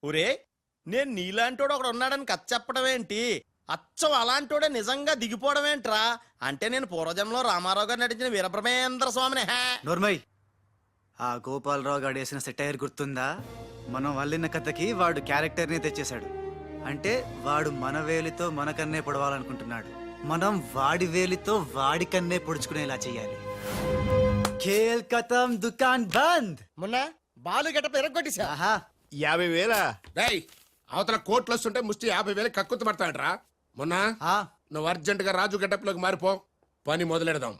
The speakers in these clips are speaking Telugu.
ఒరే, నేను నీలాంటోడు ఒకడు ఉన్నాడని కథ చెప్పడం ఏంటి? అచ్చం అలాంటోడే నిజంగా దిగిపోవడం ఏంట్రా? అంటే నేను పూర్వజన్మలో రామారావు గారు నటించిన వీరబ్రహ్మేంద్ర స్వామిని. నోర్మయ్, ఆ గోపాలరావు గారు వేసిన సెటైర్ గుర్తుందా? మనం వల్లిన కథకి వాడు క్యారెక్టర్ని తెచ్చేశాడు. అంటే వాడు మన వేలితో మనకన్నే పొడవాలనుకుంటున్నాడు. మనం వాడి వేలితో వాడి కన్నే పొడుచుకునేలా చెయ్యాలి. ఖేల్ ఖతం, దుకాన్ బంద్. మొన్న బాలు గెటప్ ఎరగొట్టేశా. 50,000. రేయ్, అవతల కోట్లు వస్తుంటే ముష్టి 50,000 కక్కుతు పడతాడరా. మొన్న నువ్వు అర్జెంట్ గా రాజు గెటప్ లోకి మారిపో, పని మొదలెడదాం.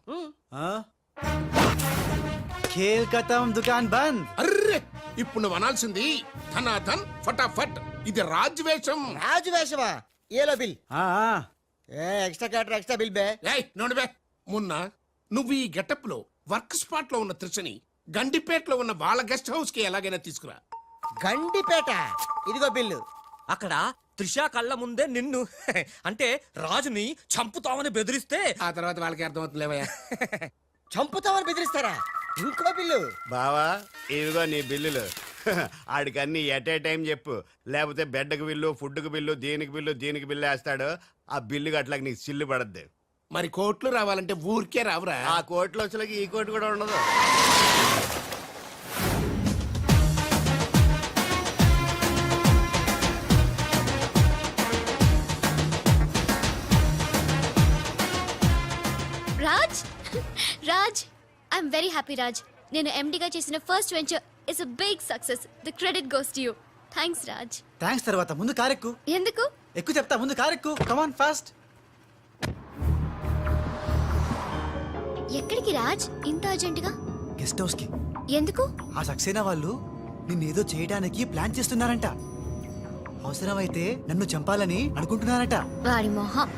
ఖేల్ ఖతం, దుకాన్ బంద్. అర్రే, ఇప్పుడు నువ్వు అనాల్సింది ధనాధన్ ఫటాఫట్. ఇది రాజు వేషం. రాజు వేషమా? ఏలో బిల్ ఎక్స్ట్రా క్యాటర్ ఎక్స్ట్రా బిల్ బే. ఏయ్ నోడు బే. మొన్న నువ్వు ఈ గెటప్ లో వర్క్ స్పాట్ లో ఉన్న త్రిషని గండిపేటలో ఉన్న వాళ్ళ గెస్ట్ హౌస్ కి ఎలాగైనా తీసుకురా. గండిపేట, ఇదిగో బిల్లు. అక్కడ త్రిషా కళ్ళ ముందే నిన్ను అంటే రాజుని చంపుతామని బెదిరిస్తే ఆ తర్వాత వాళ్ళకి అర్థమవుతుందిలేవయ్యా. చంపుతామని బెదిరిస్తారా? ఇంకో బిల్లు. బావా, ఇదిగో నీ బిల్లులు. ఆడికన్నీ ఎట్ ఏ టైం చెప్పు, లేకపోతే బెడ్కి బిల్లు, ఫుడ్కి బిల్లు, దీనికి బిల్లు వేస్తాడు. ఆ బిల్లు అట్లాకి నీకు సిల్లు పడద్దు. మరి కోట్లు రావాలంటే ఊరికే రావురా. ఆ కోట్లు వచ్చేలాకి ఈ కోటి కూడా ఉండదు. Raj, Raj, I'm very happy Raj. నేను ఎండిగా చేసిన first venture is a big success. The credit goes to you. Thanks Raj. Thanks తర్వాత ముందు కారెక్కు. ఎందుకు? ఎక్కువ చెప్తా, ముందు కారెక్కు. Come on fast. ఎక్కడికి రాజ్ ఇంత అర్జెంటుగా? గెస్ట్ హౌస్ కి. ఎందుకు? ఆ సక్సేనా వాళ్ళు నిన్నేదో చేయడానికి ప్లాన్ చేస్తున్నారంట. అవసరమైతే నన్ను చంపాలని అనుకుంటున్నారట. వాడి మొహం.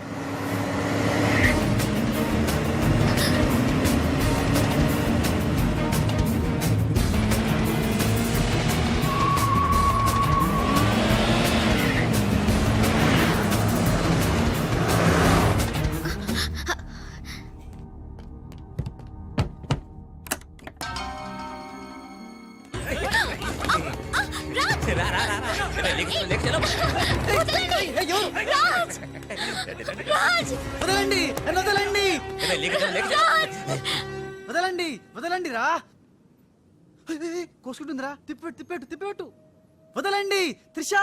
రాజ్, వదలండి, నన్ను వదలండి, వదలండి, వదలండి రా. కోసుకుంటుందిరా. తిప్పెట్టు. వదలండి Trisha.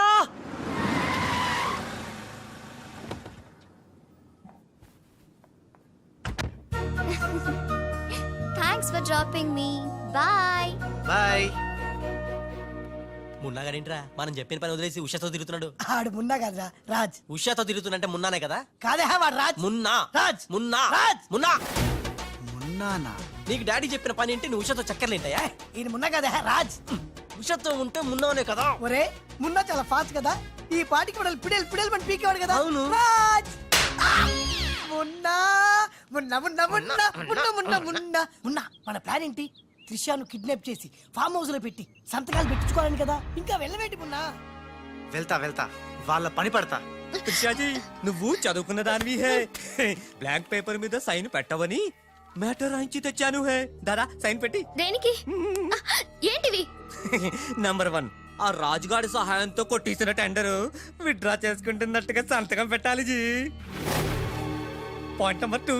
Thanks for dropping me. Bye bye. మున్నాగారింట్రా మనం చెప్పిన పని వదిలేసి ఉషాతో తిరుగుతున్నాడు. ఆడు మున్నా కదరా రాజ్. ఉషాతో తిరుగుతున్నంటే మున్నానే కదా? కాదే వాడు రాజ్. మున్నా రాజ్. మున్నా రాజ్. మున్నా. మున్నానా? నీకు డాడీ చెప్పిన పని ఏంటి? నువ్వు ఉషాతో చక్కర్లేంటాయా? ఈయన మున్నా కదే రాజ్. ఉషాతో ఉంటే మున్నానే కదా? ఒరే, మున్నా చాలా ఫాస్ట్ కదా. ఈ పాటికి మనల్ని పిడేలు మన పీకేవాడు కదా. అవును. రాజ్. మున్నా మున్నా మున్నా మున్నా మున్నా మున్నా మున్నా మున్నా. మన ప్లాన్ ఏంటి? త్రిషాను కిడ్నాప్ చేసి ఫామ్ హౌస్ లో పెట్టి సంతకాలు పెట్టించుకోవాలని కదా. ఇంకా వెళ్ళవేంటి మున్నా? వెళ్తా, వాళ్ళ పని పడతా. త్రిషాజీ, నువ్వు చదువుకున్న దానివి హే. బ్లాంక్ పేపర్ మీద సైన్ పెట్టవని మ్యాటర్ రాయించి తెచ్చాను హే. దాదా సైన్ పెట్టి. దేనికి? ఏంటివి? నంబర్ 1, ఆ రాజుగాడి సహాయంతో కొట్టేసిన టెండర్ విత్డ్రా చేసుకుంటున్నట్టుగా సంతకం పెట్టాలి జీ. పాయింట్ నంబర్ 2,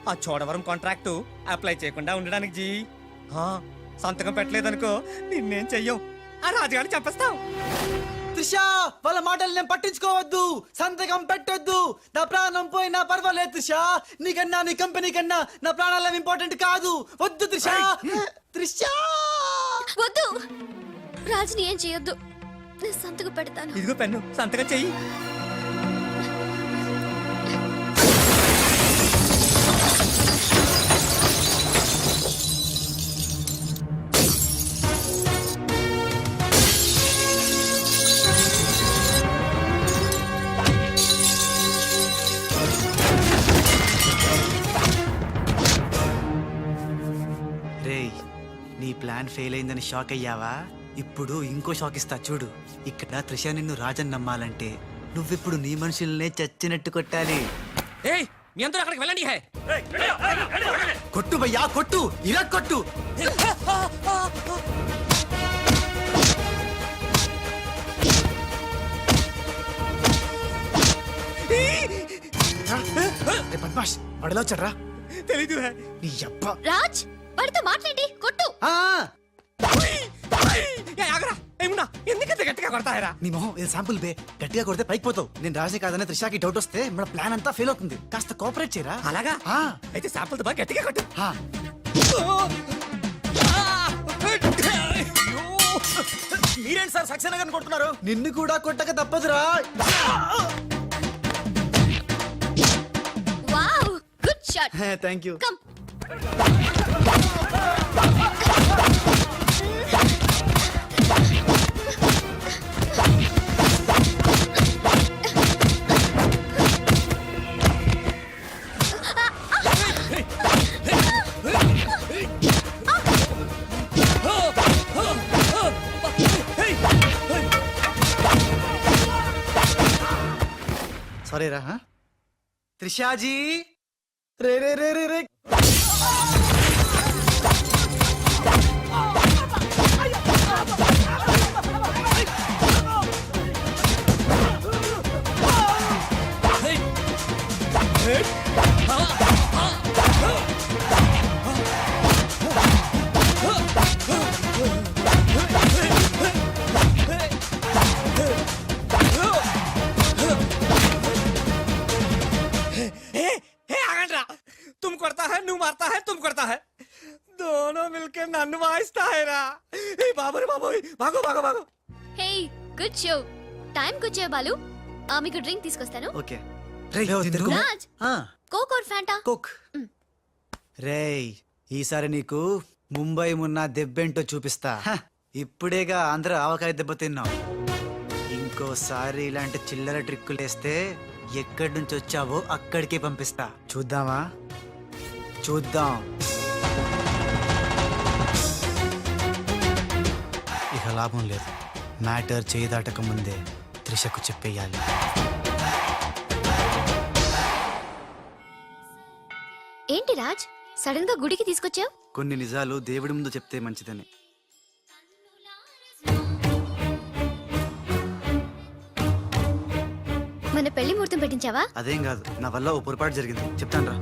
ఆ చోడవరం కాంట్రాక్ట్ అప్లై చేయకుండా ఉండడానికి జీ. సంతకం పెట్టలేదనుకో నిన్నేం చెయ్యం, ఆ రాజుగాడిని చంపేస్తాం. త్రిషా, వాళ్ళ మాటలు నేను పట్టించుకోవద్దు. సంతకం పెట్టొద్దు. నా ప్రాణం పోయినా పర్వాలేదు త్రిషా. నీకన్నా నీ కంపెనీ కన్నా నా ప్రాణాలు ఇంపార్టెంట్ కాదు. వద్దు త్రిషా. త్రిషా వద్దు. రాజుని ఏం చేయొద్దు. నేను సంతకం పెడతాను. ఇదిగో పెన్ను, సంతకం చెయ్యి. నీ ప్లాన్ ఫెయిల్ అయిందని షాక్ అయ్యావా? ఇప్పుడు ఇంకో షాక్ ఇస్తా చూడు. ఇక్కడ త్రిష నిన్ను రాజన్ నమ్మాలంటే నువ్విప్పుడు నీ మనుషుల్నే చచ్చినట్టు కొట్టాలి. ఏయ్, మీ అందరూ అక్కడికి వెళ్ళండి. హే, కొట్టు భయ్యా, కొట్టు, ఇలా కొట్టు. బద్మాష్ వాడిలో వచ్చాడ్రా తెలీదు నీ అబ్బా రాజ్ వాడితో మాట్లాడి కొట్టు. ఎందుకంత గట్టిగా కొడతాయరా? నీ మొహం ఇది శాంపుల్ బే గట్టిగా కొడితే పైకి పోతావు. నేను రాజే కాదనే త్రిషాకి డౌట్ వస్తే మన ప్లాన్ అంతా ఫెయిల్ అవుతుంది. కాస్త కోఆపరేట్ చేయరా. అలాగా ఆ. అయితే శాంపుల్ బాగా గట్టిగా కొట్టు. ఆ. మీరేంటి సార్ సక్సేనా గారిని కొడుతున్నారు? నిన్ను కూడా కొట్టక తప్పదురా. Wow good shot. Thank you. Come. Sorry రా. త్రిషాజీ రే రే రే రే రే. तुम करता है नू मारता है तुम करता है दोनों मिलके नन्नु वाइस्ता है रा. ए बाबू रे बाबू भागो भागो भागो. Hey good show. టైం వచ్చే బాలు. మీకు డ్రింక్ తీసుకొస్తాను. Okay Raj Coke or Fanta? Coke. రేయ్ ఈసారి నీకు ముంబై మున్న దెబ్బేంటో చూపిస్తా. ఇప్పుడేగా ఆంధ్ర ఆవకాయ దెబ్బ తిన్నావు. ఇంకోసారి ఇలాంటి చిల్లర ట్రిక్కులేస్తే ఎక్కడి నుంచి వచ్చావో అక్కడికే పంపిస్తా. చూద్దామా? చూద్దాం. ఇక లాభం లేదు. మ్యాటర్ చేయి దాటక ముందే త్రిషకు చెప్పేయాలి. ఏంటి రాజ్ సడన్ గా గుడికి తీసుకొచ్చావు? కొన్ని నిజాలు దేవుడి ముందు చెప్తే మంచిదని. మన పెళ్లి ముహూర్తం పెట్టించావా? అదేం కాదు, నా వల్ల ఓ పొరపాటు జరిగింది. చెప్తాను రా.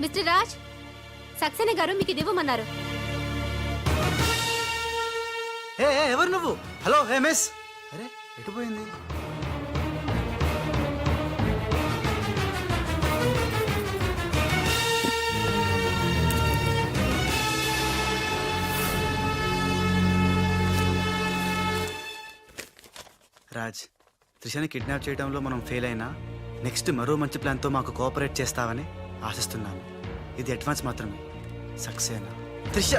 మిస్టర్ రాజ్ సక్సేనా గారు మీకు ఇది ఇవ్వమన్నారు. ఏ ఎవరు నువ్వు? Hello hey miss. అరే ఎటు పోయింది? రాజ్, త్రిషని కిడ్నాప్ చేయడంలో మనం ఫెయిల్ అయినా నెక్స్ట్ మరో మంచి ప్లాన్తో మాకు కోఆపరేట్ చేస్తావని ఆశిస్తున్నాను. ఇది అడ్వాన్స్ మాత్రమే. సక్సేనా త్రిష.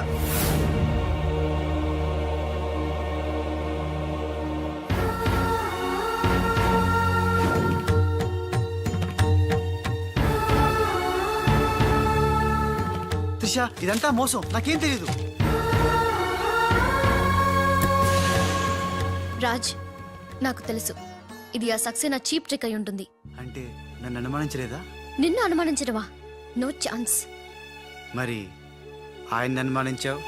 త్రిష ఇదంతా మోసం, నాకేం తెలీదు. రాజ్ నాకు తెలుసు ఇది ఆ సక్సేనా చీప్ ట్రిక్ అయి ఉంటుంది. అంటే నన్ను అనుమానించలేదా? నిన్ను అనుమానించడమా? No chance. మరి ఆయన్ని అనుమానించావు.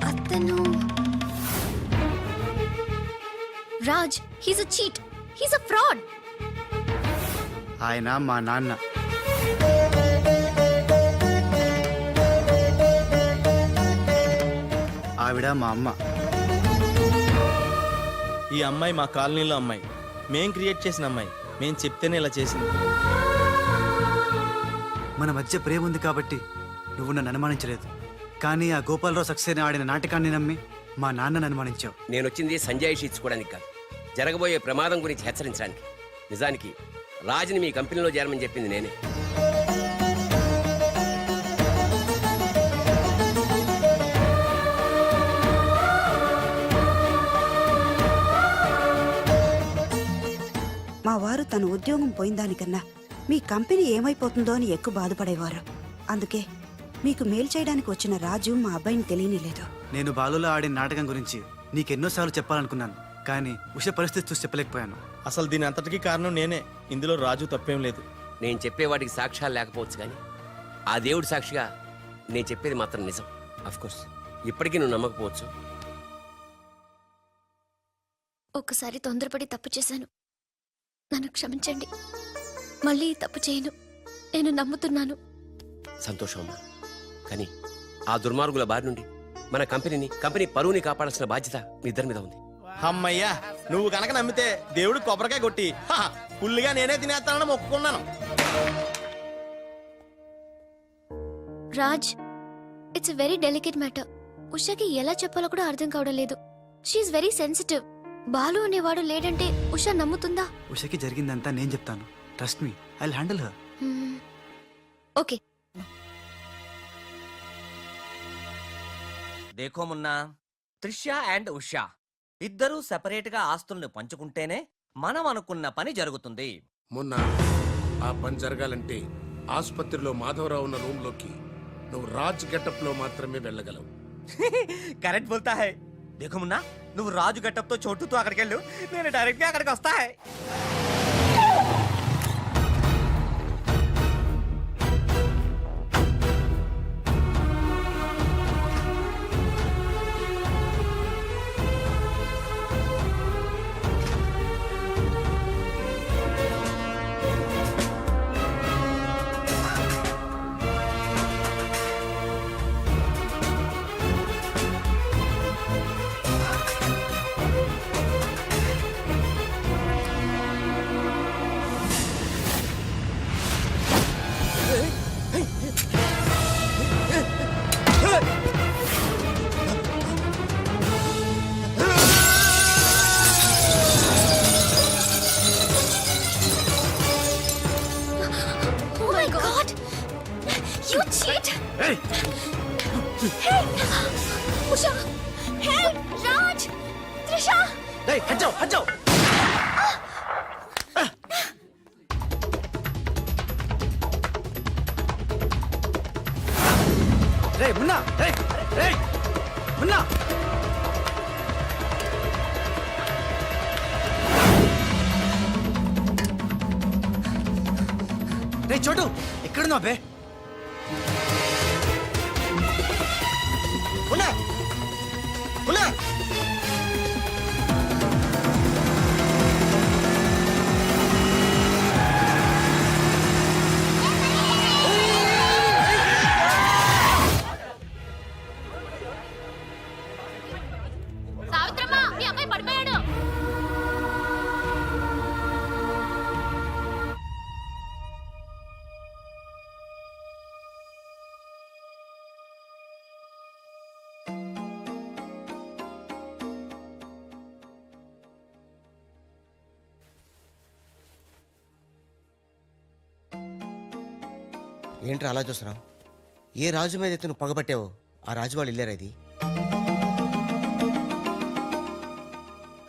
అతను Raj he's a cheat, he's a fraud. ఆయన మా నాన్న. ఆవిడ మా అమ్మ. ఈ అమ్మాయి మా కాలనీలో అమ్మాయి. మేం క్రియేట్ చేసిన అమ్మాయి. మేం చెప్తేనే ఇలా చేసింది. మన మధ్య ప్రేమ ఉంది కాబట్టి నువ్వు నన్ను అనుమానించలేదు. కానీ ఆ గోపాలరావు సక్సేనా ఆడిన నాటకాన్ని నమ్మి మా నాన్నను అనుమానించావు. నేను వచ్చింది సంజయ్ ఇచ్చుకోవడానికి కాదు, జరగబోయే ప్రమాదం గురించి హెచ్చరించడానికి. నిజానికి రాజుని మీ కంపెనీలో చేరమని చెప్పింది నేనే. మా వారు తన ఉద్యోగం పోయిందానికన్నా మీ కంపెనీ ఏమైపోతుందో అని ఎక్కువ బాధపడేవారు. అందుకే మీకు మేలు చేయడానికి వచ్చిన రాజు మా అబ్బాయిని తెలియనిలేదు. నేను బాలులో ఆడిన నాటకం గురించి నీకెన్నోసార్లు చెప్పాలనుకున్నాను, కానీ ఉష పరిస్థితి చూసి చెప్పలేకపోయాను. అసలు దీని అంతటికీ కారణం నేనే. ఇందులో రాజు తప్పేం లేదు. నేను చెప్పేవాడికి సాక్ష్యాలు లేకపోవచ్చు కానీ ఆ దేవుడి సాక్షిగా నేను చెప్పేది మాత్రం నిజం. కోర్స్ ఇప్పటికీ నువ్వు నమ్మకపోవచ్చు. ఒక్కసారి తొందరపడి తప్పు చేశాను, నన్ను క్షమించండి. మళ్ళీ ఈ తప్పు చేయను, నేను నమ్ముతున్నాను. సంతోషం అమ్మా. కానీ ఆ దుర్మార్గుల బారి నుండి మన కంపెనీ పరువుని కాపాడాల్సిన బాధ్యత మీ ఇద్దరి మీద ఉంది. అమ్మయ్యా, నువ్వు కనుక నమ్మితే దేవుడు కొబ్బరికాయ కొట్టి ఫుల్గా నేనే తినేస్తానని మొక్కుకున్నాను. Raj, it's very delicate matter. ఉషాకి ఎలా చెప్పాలో కూడా అర్థం కావడం లేదు. She is very sensitive. బాలు అనేవాడు లేడంటే ఉషా నమ్ముతుందా? ఉషకి జరిగిందంతా నేను చెప్తాను. Trust me, I will handle her. Okay. దేఖో మున్నా, త్రిష అండ్ ఉషా ఇద్దరూ సెపరేట్ గా ఆస్తుల్ని పంచుకుంటేనే మనం అనుకున్న పని జరుగుతుంది. మొన్న ఆ పని జరగాలంటే ఆసుపత్రిలో మాధవరావు ఉన్న రూమ్ లోకి నువ్వు రాజ్ గెటప్ లో మాత్రమే వెళ్ళగలవు. కరెక్ట్ బోల్తా హై. దేఖో మున్నా, నువ్వు రాజు గెటప్ తో చోటుతో అక్కడికి వెళ్ళు, నేను డైరెక్ట్ గా అక్కడికి వస్తా high. Oh my God! You cheat! Hey! Usha! Help! Raj! Trisha! హజ్జో రే మున్నా, రే మున్నా. రే చోటు, ఎక్కడున్నావు బే? మున్నా, మున్నా. సావిత్రమ్మ, మీ అమ్మాయి పడిపోయాడు. ఏంట్రా అలా చూస్తున్నావు? ఏ రాజు మీద అయితే నువ్వు పగబట్టావో ఆ రాజు వాళ్ళు ఇల్లారా ఇది?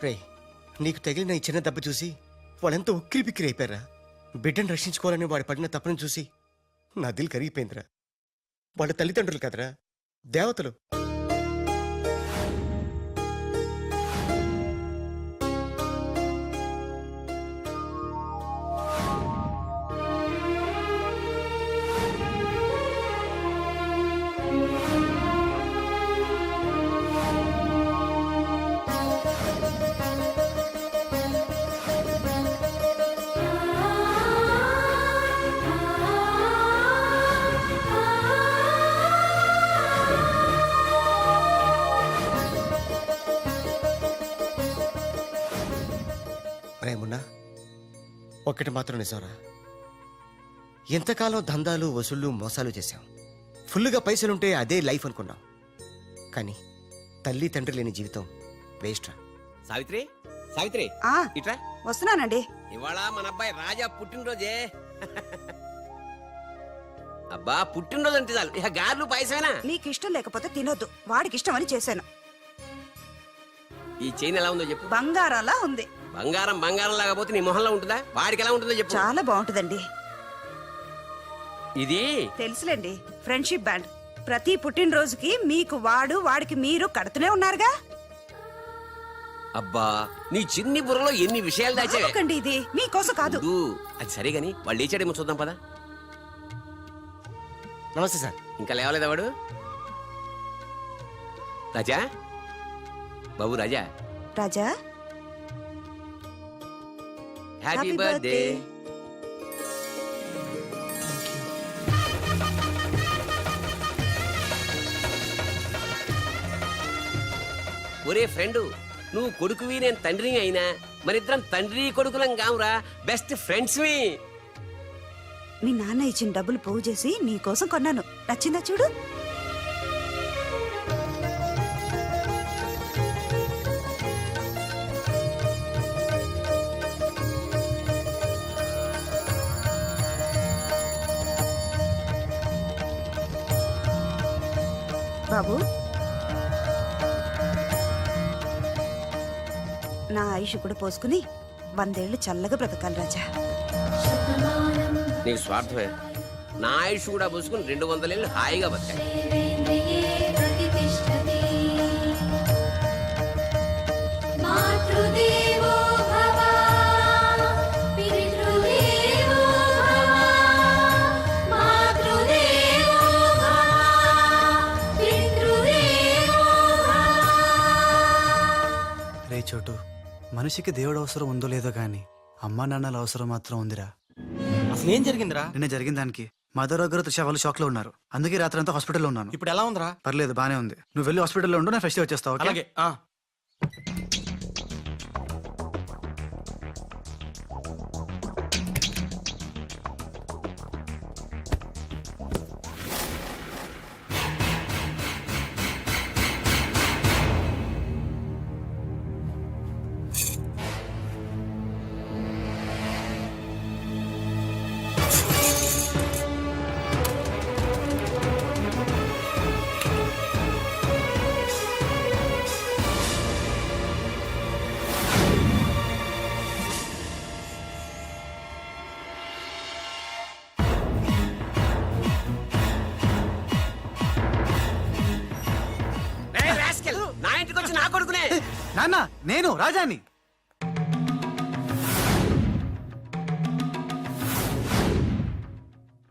రే, నీకు తగిలిన ఈ చిన్న దెబ్బ చూసి వాళ్ళెంత ఉక్కిరి బిక్కిరి అయిపోయారా. బిడ్డను రక్షించుకోవాలని వాడు పడిన తప్పును చూసి నా దిల్ కరిగిపోయిందిరా. వాళ్ళ తల్లిదండ్రులు కదరా, దేవతలు. రేమున్నా, ఒక్కటి మాత్రం నిజంరా, ఎంతకాలం దందాలు వసూళ్ళు మోసాలు చేశాం. ఫుల్గా పైసలుంటే అదే లైఫ్ అనుకున్నాం. కానీ తల్లి తండ్రి లేని జీవితం వేస్ట్ రా. సావిత్రి, సావిత్రి ఆ ఇట్రా. వస్తున్నానండి. ఇవాళ మన అబ్బాయి రాజా పుట్టినరోజే. అబ్బా, పుట్టినరోజు అంటే చాలు ఇక గార్లు పాయసమేనా? నీకు ఇష్టం లేకపోతే తినొద్దు, వాడికి ఇష్టం అని చేశాను. ఈ చైన్ ఎలా ఉందో చెప్పు. బంగారంలా ఉంది. బంగారం బంగారం లాగా నీ మొహంలో ఉంటుందా? వాడికి ఎలా ఉంటుందో చెప్పు. చాలా బాగుంటుందండి. ఇది తెలుసులేండి, ఫ్రెండ్షిప్ బ్యాండ్. ప్రతి పుట్టినరోజుకి మీకు వాడు, వాడికి మీరు కడుతూనే ఉన్నారుగా. అబ్బా నీ చిన్ని బుర్రలో ఎన్ని విషయాలు దాచావే ఆపకండి, ఇది మీకోసం కాదు. వద్దు. అది సరే గాని వాళ్ళు లేచాడేమో చూద్దాం పదా. నమస్తే సార్. ఇంకా లేవలేదా వాడు? రాజా బాబు రాజా, రాజా హ్యాపీ Happy బర్త్డే. birthday. ఒరే ఫ్రెండ్, నువ్వు కొడుకువి నేను తండ్రిని అయినా మరిద్దరం తండ్రి కొడుకులం కావురా, బెస్ట్ ఫ్రెండ్స్. మీ నాన్న ఇచ్చిన డబ్బులు పోగు చేసి నీకోసం కొన్నాను. నచ్చిందా చూడు. బాబు, నా ఆయుష్ కూడా పోసుకుని 100 ఏళ్ళు చల్లగా బ్రతకాలి రాజా. నీకు స్వార్థమే. నా ఆయుష్ కూడా పూసుకుని 200 ఏళ్ళు హాయిగా బతకాలి. రే చోటు, మనిషికి దేవుడు అవసరం ఉందో లేదో గాని అమ్మా నాన్నల అవసరం మాత్రం ఉందిరా. అసలు ఏం జరిగిందిరా? నిన్న జరిగిన దానికి మదర్ దగ్గర త్రిష వాళ్ళు షాక్ లో ఉన్నారు. అందుకే రాత్రి అంతా హాస్పిటల్లో ఉన్నాను. ఇప్పుడు ఎలా ఉందిరా? పర్లేదు, బానే ఉంది. నువ్వు వెళ్ళి హాస్పిటల్లో ఉండు, నేను ఫ్రెష్ వచ్చేస్తావు. ఓకే? అలాగే. ఏయ్ rascal, నా ఇంటికి వచ్చి నా కొడుకునే. నాన్న, నేను రాజాని.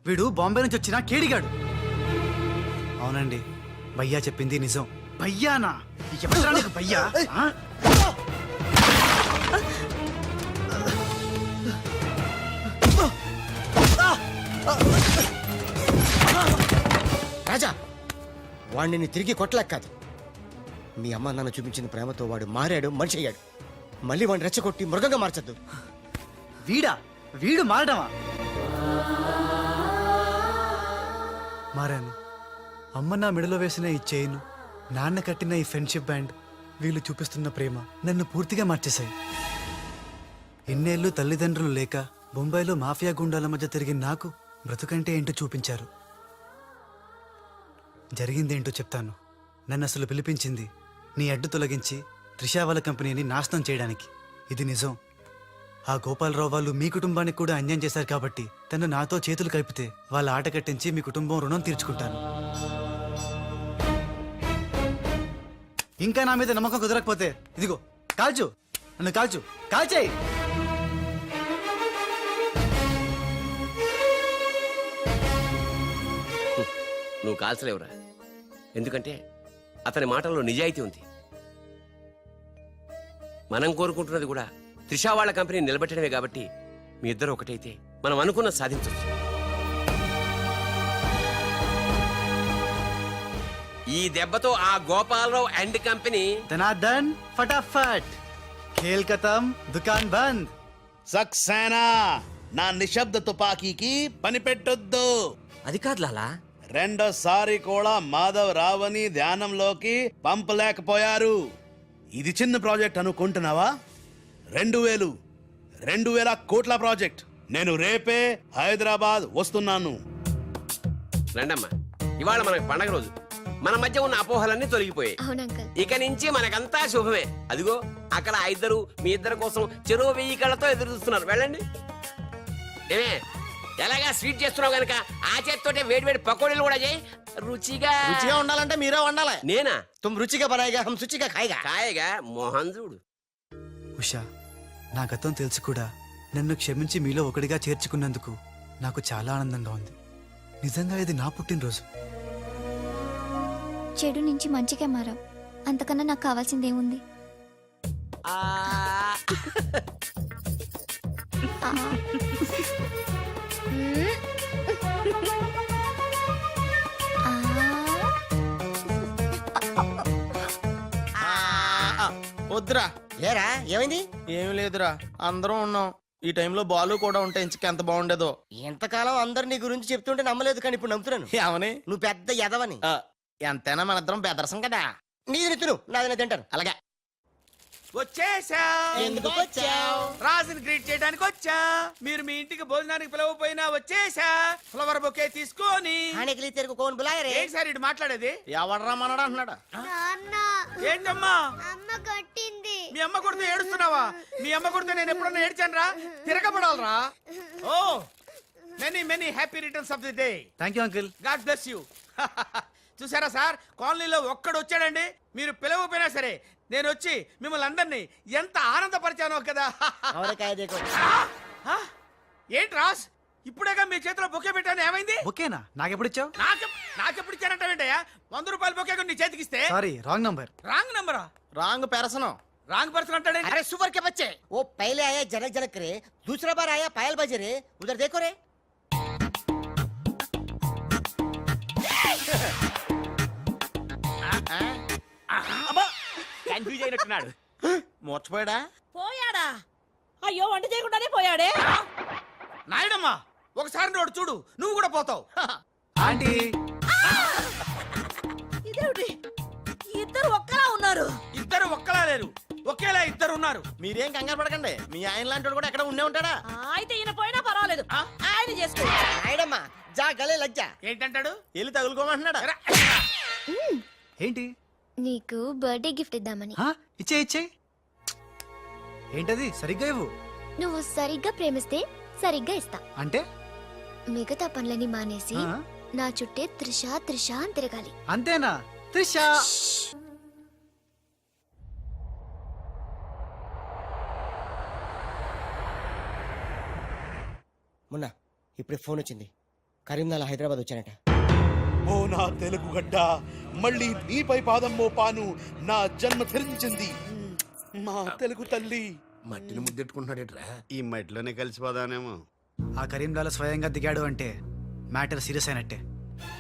వీడు బాంబే నుంచి వచ్చిన కేడిగాడు. అవునండి, భయ్యా చెప్పింది నిజం. భయ్యానా? ఎవరా నీకు భయ్యా? ఆ? రాజా, వాడిని తిరిగి కొట్టలేక కాదు. మీ అమ్మ నాన్న చూపించిన ప్రేమతో వాడు మారాడు, మనిషి అయ్యాడు. మళ్ళీ వాడిని రెచ్చగొట్టి మృగంగా మార్చద్దు. వీడు మారడమా? మారాను. అమ్మ నా మెడలో వేసిన ఈ చైన్, నాన్న కట్టిన ఈ ఫ్రెండ్షిప్ బ్యాండ్, వీళ్ళు చూపిస్తున్న ప్రేమ నన్ను పూర్తిగా మార్చేశాయి. ఎన్నేళ్ళు తల్లిదండ్రులు లేక బొంబాయిలో మాఫియా గుండాల మధ్య తిరిగి నాకు బ్రతుకంటే ఏంటో చూపించారు. జరిగిందేంటో చెప్తాను. నన్ను అసలు పిలిపించింది నీ అడ్డు తొలగించి త్రిషా వాళ్ళ కంపెనీని నాశనం చేయడానికి. ఇది నిజం. ఆ గోపాలరావు వాళ్ళు మీ కుటుంబానికి కూడా అన్యాయం చేశారు కాబట్టి తను నాతో చేతులు కలిపితే వాళ్ళ ఆట కట్టించి మీ కుటుంబం రుణం తీర్చుకుంటాను. ఇంకా నా మీద నమ్మకం కుదరకపోతే ఇదిగో కాల్చు, నన్ను కాల్చు, కాల్చేయి. నువ్వు కాల్చలేవురా, ఎందుకంటే అతని మాటల్లో నిజాయితీ ఉంది. మనం కోరుకుంటున్నది కూడా త్రిషా వాళ్ళ కంపెనీ నిలబెట్టడమే కాబట్టి మీ ఇద్దరు ఒకటైతే మనం అనుకున్న సాధించవచ్చు. ఈ దెబ్బతో ఆ గోపాలరావు అండ్ కంపెనీ ధనార్దన్ ఫటాఫట్, ఖేల్ ఖతం, దుకాన్ బంద్. సక్సేనా, నా నిశ్శబ్ద తుపాకీకి పని పెట్టొద్దు. అది కాదు లాలా. రెండోసారి కూడా మాధవ్ రావని ధ్యానంలోకి పంపలేకపోయారు. ఇది చిన్న ప్రాజెక్ట్ అనుకుంటున్నావా? 2000 కోట్ల ప్రాజెక్ట్. నేను రేపే హైదరాబాద్ వస్తున్నాను. రండమ్మా, ఇవాళ మనకి పండగ రోజు. మన మధ్య ఉన్న అపోహలన్నీ తొలగిపోయాయి. అవును అంకల్. ఇక నుంచి మనకంతా శుభమే. అదిగో అక్కడ ఆ ఇద్దరు మీ ఇద్దరి కోసం చెరో 1000 కళ్ళతో ఎదురు చూస్తున్నారు. వెళ్ళండి. ఏమే, ఎలాగా స్వీట్ చేస్తున్నావు గనక ఆ చేతితోటే వేడి పకోడీలు కూడా చేయి. రుచిగా రుచిగా ఉండాలంటే మీరే వండాలి. నేనా? తుమ్ రుచిగా బనాయిగా హమ్ శుచిగా ఖాయిగా. కాయగా మోహన్ చూడు. ఉషా, నా గతం తెలుసు కూడా నన్ను క్షమించి మీలో ఒకటిగా చేర్చుకున్నందుకు నాకు చాలా ఆనందంగా ఉంది. నిజంగా ఇది నా పుట్టినరోజు. చెడు నుంచి మంచిగా మారావు, అంతకన్నా నాకు కావాల్సిందేముంది? వద్దురా. లేరా ఏమైంది? ఏమి లేదురా, అందరం ఉన్నాం. ఈ టైంలో బాలు కూడా ఉంటే ఇంచకెంత బాగుండేదో. ఎంతకాలం అందరు నీ గురించి చెప్తుంటే నమ్మలేదు, కానీ ఇప్పుడు నమ్ముతున్నాను. ఏమని? నువ్వు పెద్ద ఎదవని. ఎంతైనా మన ఇద్దరం బెదరసం కదా. నీది తిను, నాది నేను తింటాను. అలాగే. వచ్చేసా. ఎందుకు వచ్చావు? రాజుని గ్రీట్ చేయడానికి వచ్చా. మీరు మీ ఇంటికి భోజనానికి పిలవపోయినా వచ్చేసా. ఫ్లవర్ బొకే తీసుకొని. ఆనెకిలి తెరుకు కోన్ బులాయరే. ఏంటి సార్ ఇటు మాట్లాడేది? ఎవడరా మనడా అంటున్నాడా? ఏంటమ్మా? అమ్మ కొట్టింది. మీ అమ్మ కొడితే ఏడుస్తున్నావా? మీ అమ్మ కొడితే నేను ఎప్పుడన్నా ఏడ్చాను రా? తిరగబడాలరా? Oh many many happy returns of the day. Thank you uncle. God bless you. చూసారా సార్, కాలనీలో ఒక్కడు వచ్చాడండి, మీరు పిలవపోయినా సరే నేను వచ్చి మిమ్మల్ని అందరినీ ఎంత ఆనందపరిచానో కదా. ఆ? ఏంటి రాస్, ఇప్పుడేగా మీ చేతిలో బొకే పెట్టాను, ఏమైంది? ఓకేనా? నాకెప్పుడు ఇచ్చావు? నాకెప్పుడు ఇచ్చానంటావేంటయ్యా? 100 రూపాయల బొకే నీ చేతికిస్తే. Sorry, wrong number. రాంగ్ నంబరా? రాంగ్ పెరసనం. రాంగ్ పర్సన్ అంటాడే. अरे सुपर के बच्चे, वो पहले आया जनक जनक रे, दूसरा बार आया पायल बजे रे, उधर देखो रे. కన్ఫ్యూజ్ అయినట్టున్నాడు. మర్చిపోయాడా? పోయాడా? అయ్యో, వంట చేయకుండానే పోయాడే. నాయుడమ్మా, ఒకసారి నోడు చూడు, నువ్వు కూడా పోతావు. ఆంటీ, ఇదేమిటి, ఇద్దరు ఒక్కలా ఉన్నారు. ఇద్దరు ఒక్కలా లేరు, ఒకేలా ఇద్దరు ఉన్నారు. మీరేం కంగారు పడకండి, మీ ఆయన లాంటి వాడు కూడా ఎక్కడ ఉండే ఉంటాడా. అయితే ఈయన పోయినా పర్వాలేదు, ఆయన చేసుకో. నాయుడమ్మా, జా గలే లజ్జా. ఏంటంటాడు? వెళ్ళి తగులుకోమంటున్నాడా? ఏంటి? నీకు బర్త్డే గిఫ్ట్ ఇద్దామని. ఇచ్చే ఇచ్చే. ఏంటది? సరిగ్గా ఇవ్వు. నువ్వు సరిగ్గా ప్రేమిస్తే సరిగ్గా ఇస్తా. అంటే మిగతా పనులని మానేసి ఆ? నా చుట్టే త్రిష త్రిష అని తిరగాలి. అంతేనా? త్రిష. మొన్న ఇప్పుడే ఫోన్ వచ్చింది, కరీంనాలా హైదరాబాద్ వచ్చానట. ఓ నా తెలుగు గడ్డ, మళ్ళీ నీపై పాదం మోపాను, నా జన్మ ధరించింది మా తెలుగు తల్లి. మట్టిని ముద్దెట్టుకుంటున్నాడేట్రా? ఈ మట్టిలోనే కలిసిపోదానేమో. ఆ కరీంలాల స్వయంగా దిగాడు అంటే మ్యాటర్ సీరియస్ అయినట్టే.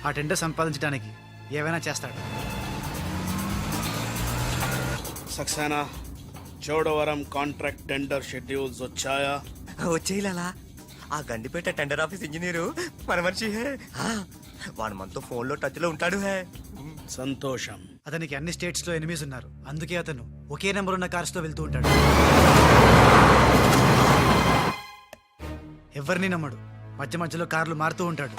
ఆ టెండర్ సంపాదించడానికి ఏవైనా చేస్తాడు. Saxena, Chodavaram contract tender schedules వచ్చాయా? వచ్చేయాలా? ఆ గండిపేట టెండర్ ఆఫీస్ ఇంజనీరు మన మనిషి హే. వాడు మనతో ఫోన్ లో టచ్ లో ఉంటాడు హే. సంతోషం. అతనికి అన్ని స్టేట్స్ లో ఎనిమిస్ ఉన్నారు, అందుకే అతను ఒకే నెంబర్ ఉన్న కార్స్ లో వెళ్తూ ఉంటాడు. ఎవరిని నమ్మడు, మధ్య మధ్యలో కార్లు మారుతూ ఉంటాడు.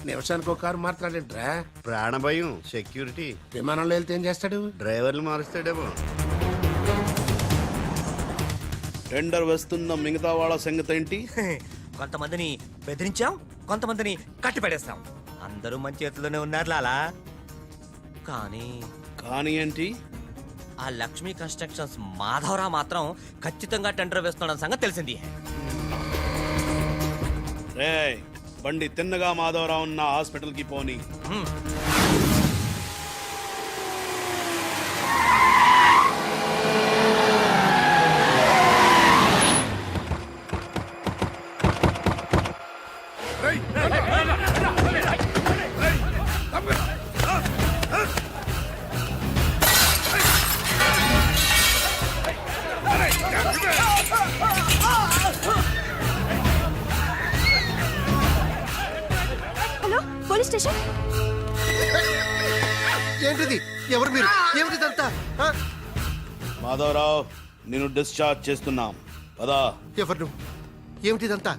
నిమిషానికి ఒక కారు మాట్లాడేట్రా? ప్రాణభయం, సెక్యూరిటీ. విమానంలో వెళ్తే ఏం చేస్తాడు? డ్రైవర్లు మారుస్తాడేమో. టెండర్ వేస్తున్న మిగతా వాళ్ళ సంగతి ఏంటి? కొంతమందిని బెదిరించాం, కొంతమందిని కట్టి పడేస్తాం. అందరూ మన చేతిలోనే ఉన్నారు లాలా. కానీ ఏంటి? ఆ లక్ష్మీ కన్స్ట్రక్షన్స్ మాధవరావు మాత్రం ఖచ్చితంగా టెండర్ వేస్తున్నాడన్న సంగతి తెలిసింది. రేయ్, బండి తిన్నగా మాధవరావు ఉన్న హాస్పిటల్ కి పోని. Hello, police station. ఏంటిది? ఎవరు మీరు? ఏమిటిదంతా? మాధవరావు, నిన్ను డిశ్చార్జ్ చేస్తున్నాం. పదా. ఎవరు నువ్వు? ఏమిటిదంతా?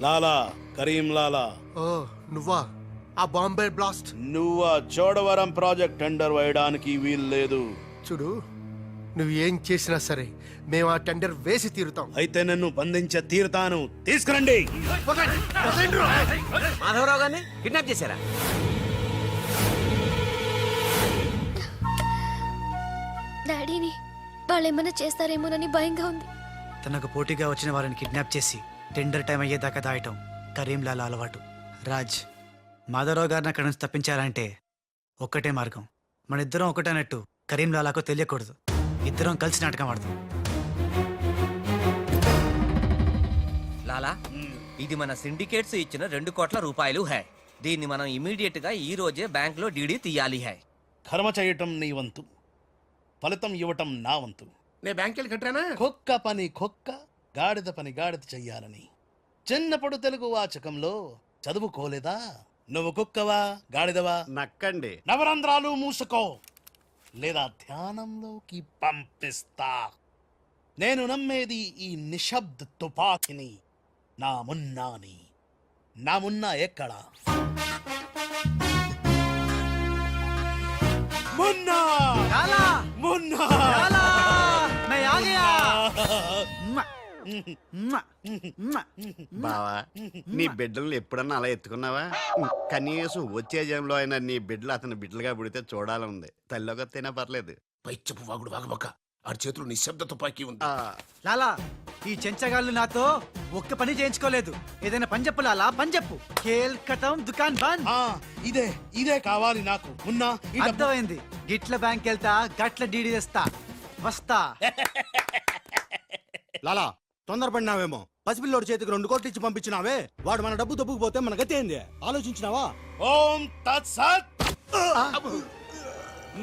లాలా, కరీం లాలా. ఓ, నువ్వా? ఆ బాంబే బ్లాస్ట్. నువ్వు ఆ చోడవరం ప్రాజెక్ట్ టెండర్ వేయడానికి వీలు లేదు. చూడు, నువ్వు ఏం చేసినా సరే మేము ఆ టెండర్ వేసి తీరుతాం. అయితే నన్ను బంధించ తీరుతాను. తీసుకురండి. మాధవరావు గారిని కిడ్నాప్ చేశారా? డాడీని వాళ్ళు ఏమైనా చేస్తారేమోనని భయంగా ఉంది. తనకు పోటీగా వచ్చిన వారిని కిడ్నాప్ చేసి టెండర్ టైం అయ్యేదాకా దాయటం కరీంలాల అలవాటు. రాజ్, మాధవరావు గారిని అక్కడి నుంచి తప్పించాలంటే ఒక్కటే మార్గం. మన ఇద్దరం ఒకటన్నట్టు కరీంలాలాకు తెలియకూడదు. ఇద్దరం కలిసి నాటకం ఆడదాం. లాలా ఇది మన సిండికేట్స్ ఇచ్చిన 2 కోట్ల రూపాయలు హై. దీన్ని మనం ఇమీడియట్ గా ఈ రోజే బ్యాంక్ లో డీడీ తీయాలి హై. కర్మ చేయటం నీ వంతు, ఫలితం ఇవ్వటం నా వంతు. నేను బ్యాంక్ వెళ్ళి కట్టానా? కుక్క పని కుక్క, గాడిద పని గాడిద చెయ్యాలని చిన్నప్పుడు తెలుగు వాచకంలో చదువుకోలేదా? నువ్వు కుక్కవా గాడిదవా? నక్కండి. నవరంధ్రాలు మూసుకో లేదా ధ్యానంలోకి పంపిస్తా. నేను నమ్మేది ఈ నిశ్శబ్ద తుపాకిని, నా మున్నాని. నా మున్నా ఎక్కడా? మున్నా మున్నా బావా, నీ బిడ్డలను ఎప్పుడన్నా అలా ఎత్తుకున్నావా? కనీసం వచ్చే జన్మలో అయినా నీ బిడ్డలు అతని బిడ్డలుగా పుడితే చూడాలని తల్లిలోకి తినా పర్లేదు. పై చెప్పు వాగుడు వాగబక్క. ఆడి చేతులు నిశ్శబ్ద తుపాకీ ఉంది. లాలా, ఈ చెంచగాళ్ళు నాతో ఒక్క పని చేయించుకోలేదు. ఏదైనా పని చెప్పు లాలా, పని చెప్పు. ఖేల్ కటం దుకాన్ బంద్. ఇదే కావాలి నాకు. మున్నా ఈ డబ్బు- అర్థమైంది. గిట్ల బ్యాంక్ వెళ్తా, గట్ల డీడీ తెస్తా, వస్తా. లాలా, తొందరపడినావేమో. పసిపిల్లోడి చేతికి 2 కోట్లు ఇచ్చి పంపించినావే, వాడు మన డబ్బు దొబ్బుకుపోతే మన గతి ఏంది? ఆలోచించినావా? ఓం తత్సత్.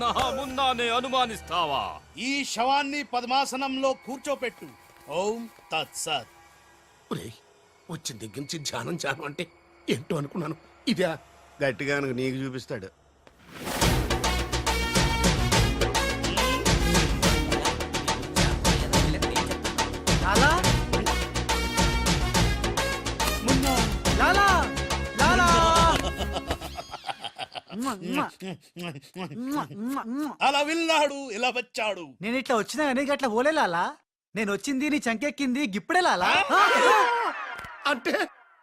నా మున్నానే అనుమానిస్తావా? ఈ శవాన్ని పద్మాసనంలో కూర్చోపెట్టు. ఓం తత్సత్. ఒరేయ్, వచ్చిన దగ్గర నుంచి ధ్యానం ధ్యానం అంటే ఏంటో అనుకున్నాను. ఇదే గట్టిగా నీకు చూపిస్తాడు. లాలా, మున్నా లాలా, లాలా. అలా వెళ్ళాడు, ఇలా వచ్చాడు. నేను ఇట్లా వచ్చినా కానీ గట్ల ఓలే లాలా. నేను వచ్చింది నీ చంకెక్కింది గిప్పుడే లాలా. అంటే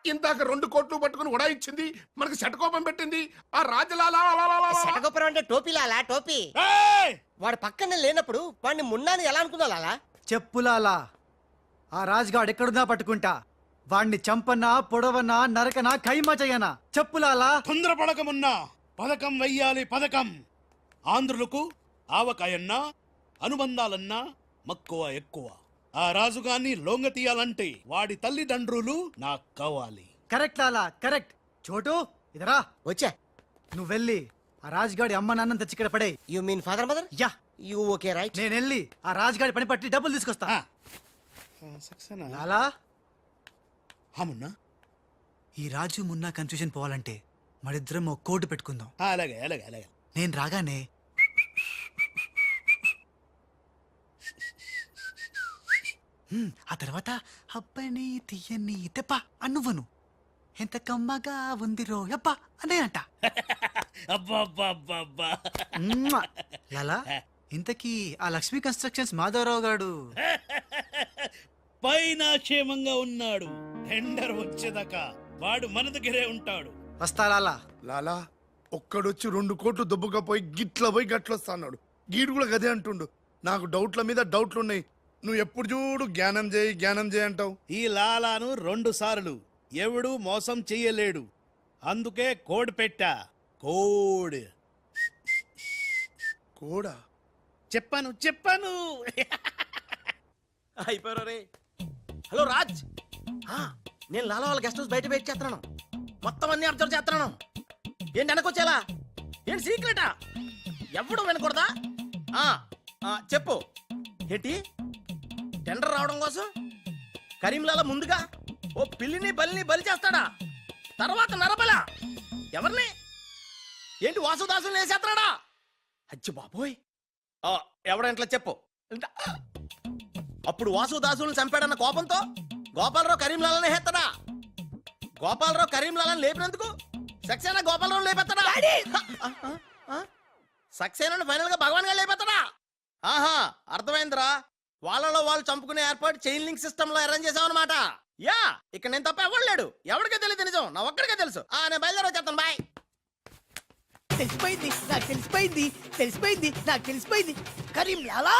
ఇందాక 2 కోట్లు పట్టుకుని ఉడాయించింది, మనకి శటకోపం పెట్టింది ఆ రాజలాలా. శటగొప్పరం అంటే టోపీ లాలా, టోపీ. ఏయ్! వాడు పక్కనే లేనప్పుడు వాడిని మున్నాని ఎలా అనుకున్నా లాలా? చెప్పు లాలా. ఆ రాజుగాడు ఎక్కడున్నా పట్టుకుంటా. వాణ్ణి చంపనా, పొడవనా, నరకనా, ఖైమా చెయ్యనా? చెప్పు లాలా. తొందరపడకమున్నా. పథకం వెయ్యాలి, పథకం. ఆంధ్రులకు ఆవకాయన్నా అనుబంధాలన్నా మక్కువ ఎక్కువ. ఆ రాజుగాన్ని లొంగ తీయాలంటే వాడి తల్లిదండ్రులు నాకు కావాలి. కరెక్ట్ లాలా, కరెక్ట్. చోటు ఇదరా. వచ్చా. నువ్వు వెళ్ళి ఆ రాజుగాడి అమ్మ నాన్న తెచ్చి ఇక్కడ పడే. You mean father mother? Yeah, you okay right. నేను వెళ్ళి ఆ రాజుగాడి పని పట్టి డబ్బులు తీసుకొస్తా. సక్సేనా? లాలా, మున్నా ఈ రాజు మున్నా కన్ఫ్యూజన్ పోవాలంటే మరిద్దరం ఒక కోడ్ పెట్టుకుందాం. అలాగే అలాగే అలాగే. నేను రాగానే ఆ తర్వాత అబ్బని తీయని తెప్ప అన్నువ్వను. ఎంత కమ్మగా ఉంది రోయప్ప అనే అంట. అబ్బా లాలా, ఇంతకీ ఆ లక్ష్మీ కన్స్ట్రక్షన్స్ మాధవరావు గాడు పైన క్షేమంగా ఉన్నాడు. టెండర్ వచ్చేదాకా వాడు మన దగ్గరే ఉంటాడు. వస్తా లాలా. లాలా, ఒక్కడొచ్చి 2 కోట్లు దొబ్బకపోయి గిట్ల పోయి గట్లొస్తా అన్నాడు. గీడు కూడా గదే అంటుండు. నాకు డౌట్ల మీద డౌట్లున్నాయి. నువ్వు ఎప్పుడు చూడు జ్ఞానం చేయి అంటావు. ఈ లాలాను 2 సార్లు ఎవడు మోసం చెయ్యలేడు. అందుకే కోడ్ పెట్టా. కోడ్. కోడా? చెప్పాను. అయిపోయారు రే. హలో రాజ్, నేను లాలా వాళ్ళ గెస్ట్ హౌస్ బయట వెయిట్ చేస్తున్నాను. మొత్తం అన్ని అబ్జర్వ్ చేస్తున్నాను. ఏంటి వెనకొచ్చేలా? ఏంటి సీక్రెటా? ఎవడు వినకూడదా? చెప్పు. ఏంటి టెండర్ రావడం కోసం కరీంలాలా ముందుగా ఓ పిల్లిని బలిని బలి చేస్తాడా? తర్వాత నరబల ఎవరిని? ఏంటి వాసుదాసుని వేసేస్తాడా? అచ్చి బాబోయ్, ఎవడంట్లా చెప్పు. అప్పుడు వాసుదాసులను చంపాడన్న కోపంతో గోపాలరావు కరీంలాలని హేస్తాడా? గోపాలరావు కరీంలాలని లేపినందుకు సక్సేనా గోపాలరావు లేపెత్తాడా? సక్సేనా ఫైనల్ గా భగవాన్ గా లేపెత్తాడా? ఆహా అర్థమైందిరా వాళ్ళలో వాళ్ళు చంపుకునే ఏర్పాటు చైన్ లింక్ సిస్టమ్ లో అరేంజ్ చేసామన్నమాట యా ఇక్కడ నేను తప్ప ఎవరు లేడు ఎవరికే తెలియదు నిజం నా ఒక్కడికే తెలుసు నేను బయలుదేరి వచ్చేస్తాను బాయ్ తెలిసిపోయింది నాకు తెలిసిపోయింది నాకు తెలిసిపోయింది కరీంలాలా